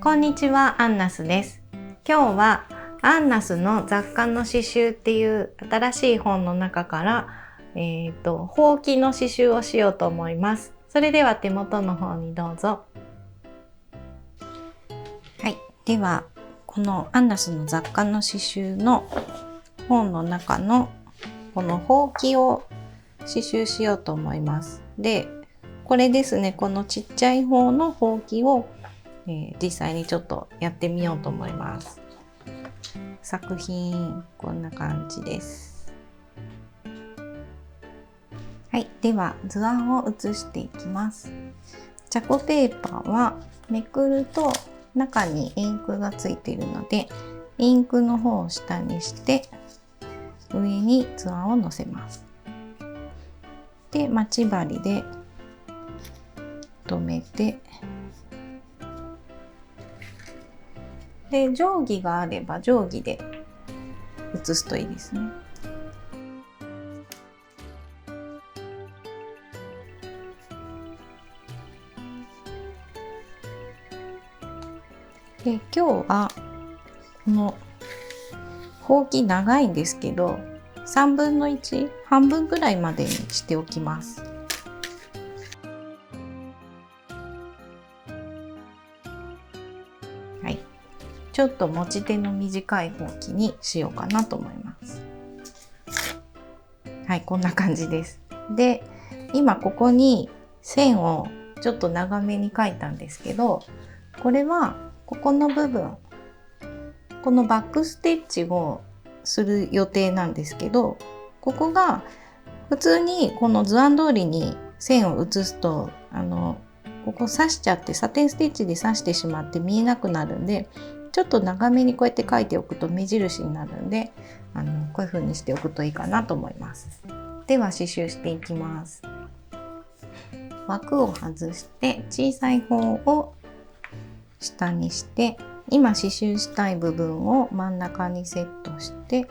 こんにちは、アンナスです。今日はアンナスの雑貨の刺繍っていう新しい本の中から、ほうきの刺繍をしようと思います。それでは手元の方にどうぞ。はい、ではこのアンナスの雑貨の刺繍の本の中のこのほうきを刺繍しようと思います。で、これですね、このちっちゃい方のほうきを実際にちょっとやってみようと思います。作品こんな感じです。はい、では図案を写していきます。チャコペーパーはめくると中にインクがついているので、インクの方を下にして上に図案を載せます。で、待ち針で留めて、で定規があれば定規で写すといいですね。で、今日はこのほうき長いんですけど、3分の1、半分ぐらいまでにしておきます。はい、ちょっと持ち手の短いほうきにしようかなと思います。はい、こんな感じです。で、今ここに線をちょっと長めに描いたんですけど、これはここの部分、このバックステッチをする予定なんですけど、ここが普通にこの図案通りに線を写すとここ刺しちゃってサテンステッチで刺してしまって見えなくなるんで、ちょっと長めにこうやって書いておくと目印になるんで、こういう風にしておくといいかなと思います。では刺繍していきます。枠を外して小さい方を下にして、今刺繍したい部分を真ん中にセットして、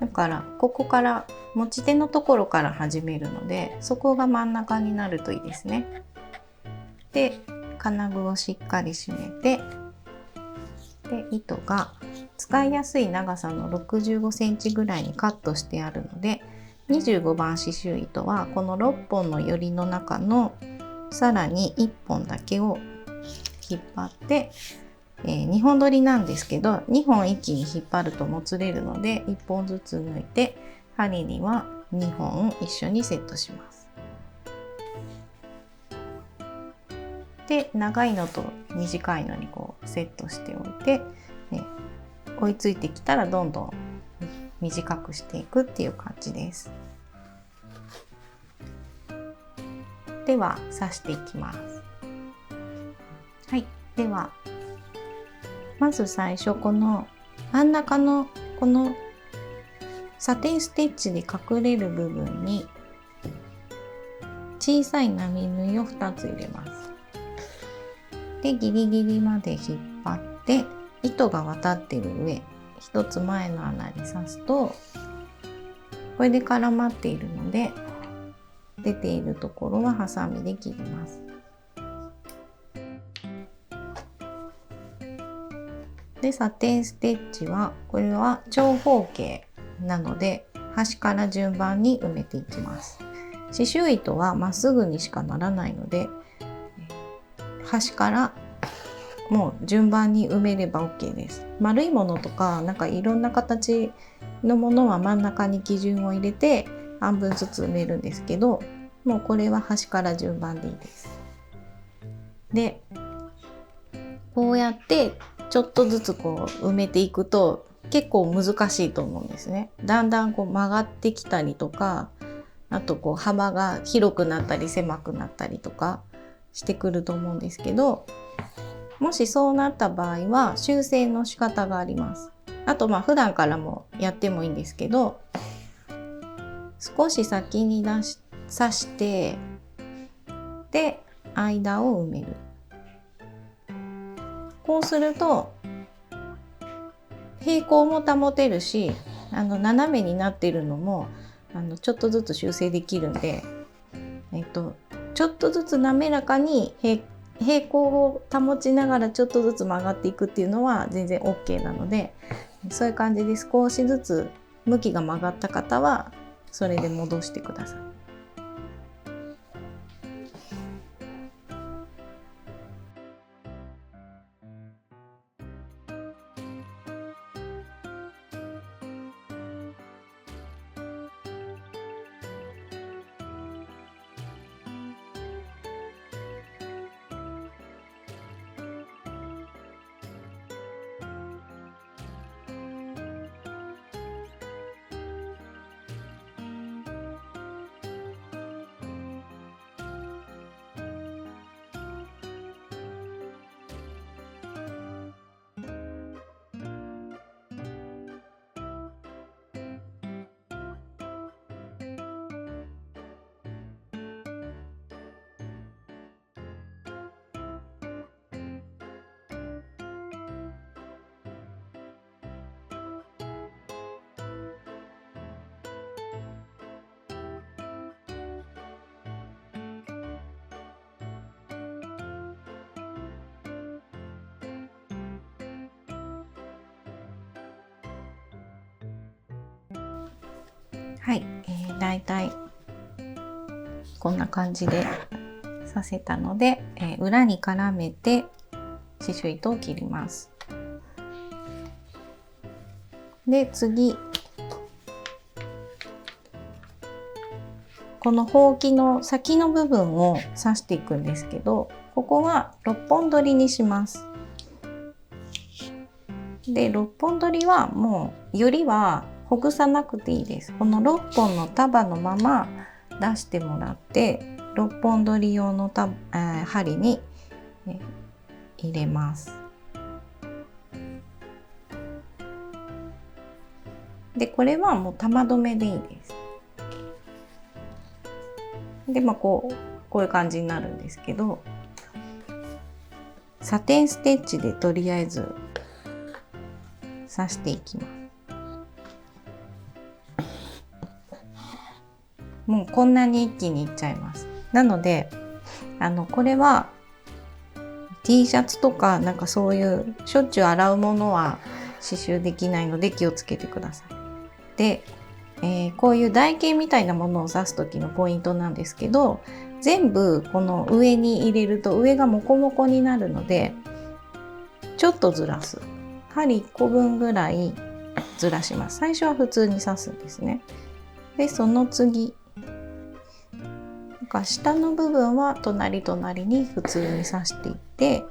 だからここから持ち手のところから始めるので、そこが真ん中になるといいですね。で、金具をしっかり締めて、で糸が使いやすい長さの65センチぐらいにカットしてあるので、25番刺繍糸はこの6本のよりの中のさらに1本だけを引っ張って、2本取りなんですけど、2本一気に引っ張るともつれるので1本ずつ抜いて、針には2本一緒にセットします。で、長いのと短いのにこうセットしておいて、追いついてきたらどんどん短くしていくっていう感じです。では刺していきます。はい、ではまず最初この真ん中のこのサテンステッチで隠れる部分に小さい並縫いを2つ入れます。で、ギリギリまで引っ張って糸が渡っている上、1つ前の穴に刺すとこれで絡まっているので、出ているところはハサミで切ります。で、サテンステッチはこれは長方形なので端から順番に埋めていきます。刺繍糸はまっすぐにしかならないので、端からもう順番に埋めれば OK です。丸いものとかなんかいろんな形のものは真ん中に基準を入れて半分ずつ埋めるんですけど、もうこれは端から順番でいいです。で、こうやってちょっとずつこう埋めていくと結構難しいと思うんですね。だんだんこう曲がってきたりとか、あとこう幅が広くなったり狭くなったりとかしてくると思うんですけど、もしそうなった場合は修正の仕方があります。あと普段からもやってもいいんですけど、少し先に刺して、で間を埋める。こうすると平行も保てるし、斜めになっているのもちょっとずつ修正できるんで、ちょっとずつ滑らかに平行を保ちながらちょっとずつ曲がっていくっていうのは全然 OK なので、そういう感じで少しずつ向きが曲がった方はそれで戻してください。はい、だいたいこんな感じで刺せたので、裏に絡めて刺繍糸を切ります。で次、このほうきの先の部分を刺していくんですけど、ここは6本取りにします。で6本取りはもうよりはほぐさなくていいです。この6本の束のまま出してもらって6本取り用の針に入れます。でこれはもう玉留めでいいです。でこういう感じになるんですけど、サテンステッチでとりあえず刺していきます。もうこんなに一気にいっちゃいます。なのでこれは T シャツとかなんかそういうしょっちゅう洗うものは刺繍できないので気をつけてください。で、こういう台形みたいなものを刺す時のポイントなんですけど、全部この上に入れると上がモコモコになるので、ちょっとずらす。針1個分ぐらいずらします。最初は普通に刺すんですね。でその次、下の部分は隣に普通に刺していって、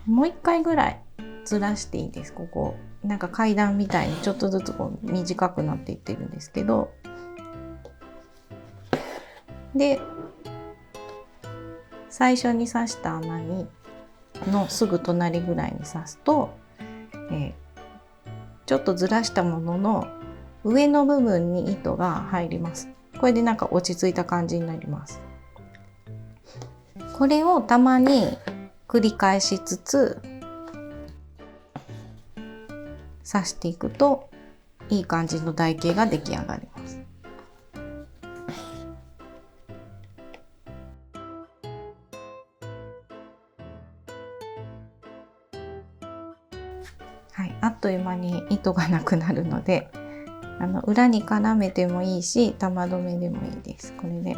もう1回ぐらいずらしていいです。ここなんか階段みたいにちょっとずつ短くなっていってるんですけど、で最初に刺した穴のすぐ隣ぐらいに刺すと、ちょっとずらしたものの上の部分に糸が入ります。これでなんか落ち着いた感じになります。これをたまに繰り返しつつ刺していくといい感じの台形が出来上がります。はい、あっという間に糸がなくなるので、裏に絡めてもいいし玉留めでもいいです。これで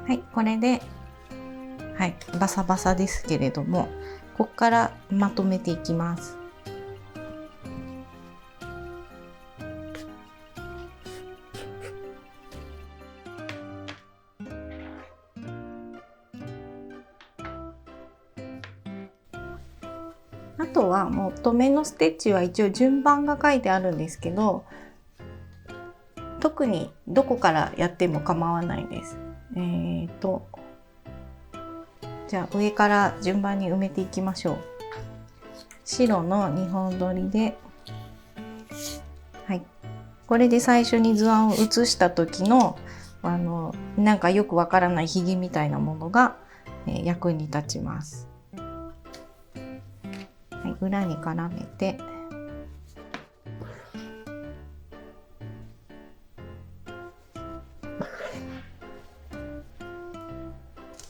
はい、これで、はい、バサバサですけれども、ここからまとめていきます。あとはもう留めのステッチは一応順番が書いてあるんですけど、特にどこからやっても構わないです。じゃあ上から順番に埋めていきましょう。白の2本取りで、はい、これで最初に図案を写した時のなんかよくわからないひげみたいなものが、役に立ちます。はい、裏に絡めて、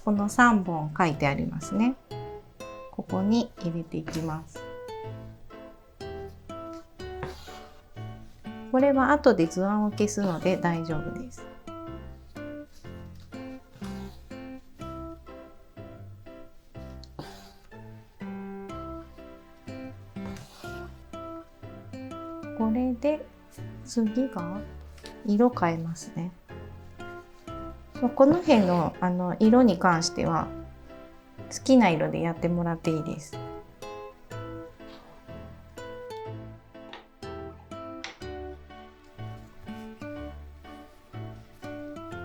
この3本書いてありますね。ここに入れていきます。これは後で図案を消すので大丈夫です。これで次が色変えますね。この辺の色に関しては好きな色でやってもらっていいです。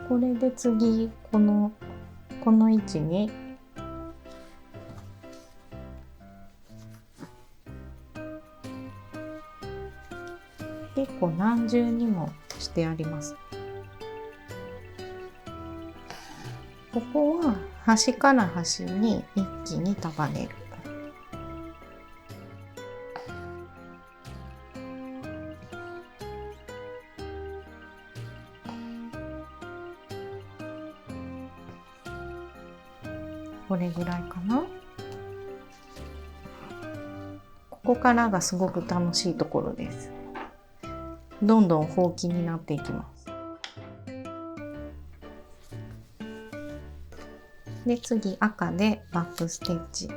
これで次この位置に結構何重にもしてあります。ここは端から端に一気に束ねる。これぐらいかな。ここからがすごく楽しいところです。どんどんほうきになっていきます。で、次赤でバックステッチ。こ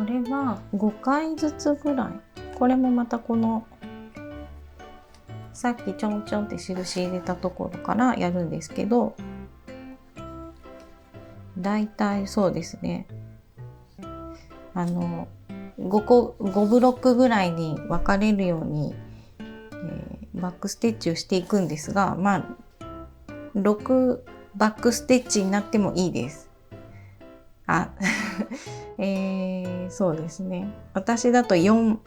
れは5回ずつぐらい。これもまたこのさっきちょんちょんって印入れたところからやるんですけど、だいたいそうですね。5ブロックぐらいに分かれるように、バックステッチをしていくんですが、まあ6バックステッチになってもいいです。そうですね。私だと4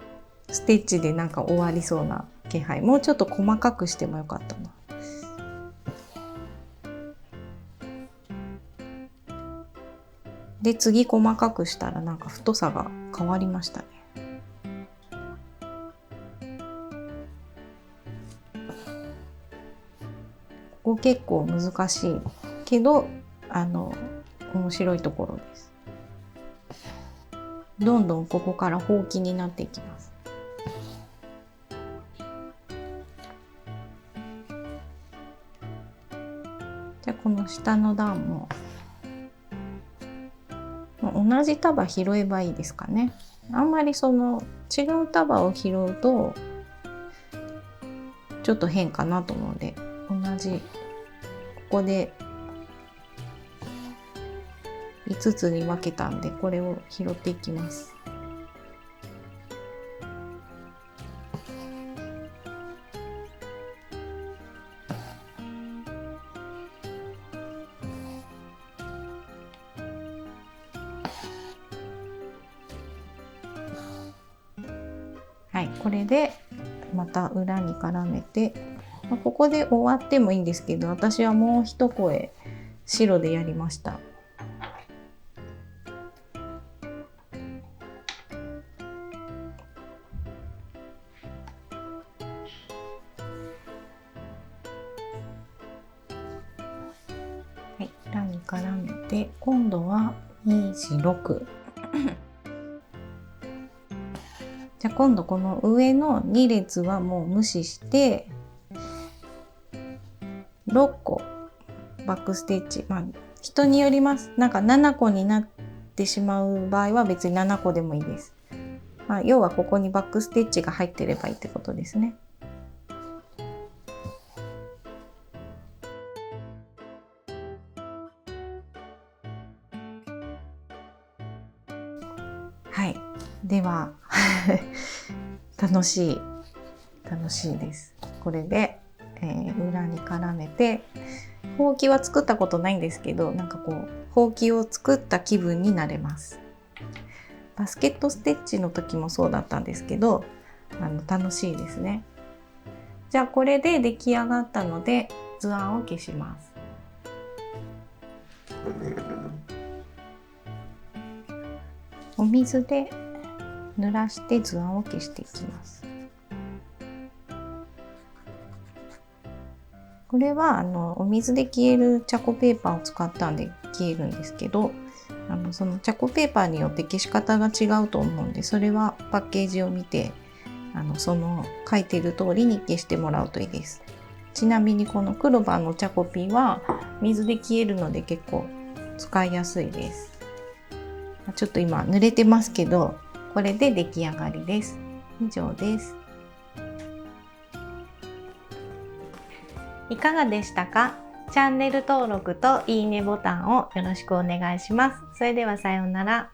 ステッチでなんか終わりそうな気配。もうちょっと細かくしてもよかったな。で、次細かくしたらなんか太さが変わりましたね。ここ結構難しいけど、面白いところです。どんどんここからほうきになっていきます。じゃあこの下の段も同じ束拾えばいいですかね。あんまりその違う束を拾うとちょっと変かなと思うので、同じここで5つに分けたんでこれを拾っていきます。はい、これでまた裏に絡めて、ここで終わってもいいんですけど、私はもう一声白でやりました。はい、裏に絡めて、今度は2、4、6。じゃあ今度この上の2列はもう無視して6個バックステッチ、まあ人によります。なんか7個になってしまう場合は別に7個でもいいです。まあ、要はここにバックステッチが入ってればいいってことですね。では楽しいです。これで、裏に絡めて、ほうきは作ったことないんですけど、なんかこうほうきを作った気分になれます。バスケットステッチの時もそうだったんですけど、楽しいですね。じゃあこれで出来上がったので図案を消します。お水で濡らして図案を消していきます。これはお水で消えるチャコペーパーを使ったんで消えるんですけど、そのチャコペーパーによって消し方が違うと思うんで、それはパッケージを見てその書いている通りに消してもらうといいです。ちなみにこのクロバーのチャコピーは水で消えるので結構使いやすいです。ちょっと今濡れてますけど、これで出来上がりです。以上です。いかがでしたか？チャンネル登録といいねボタンをよろしくお願いします。それではさようなら。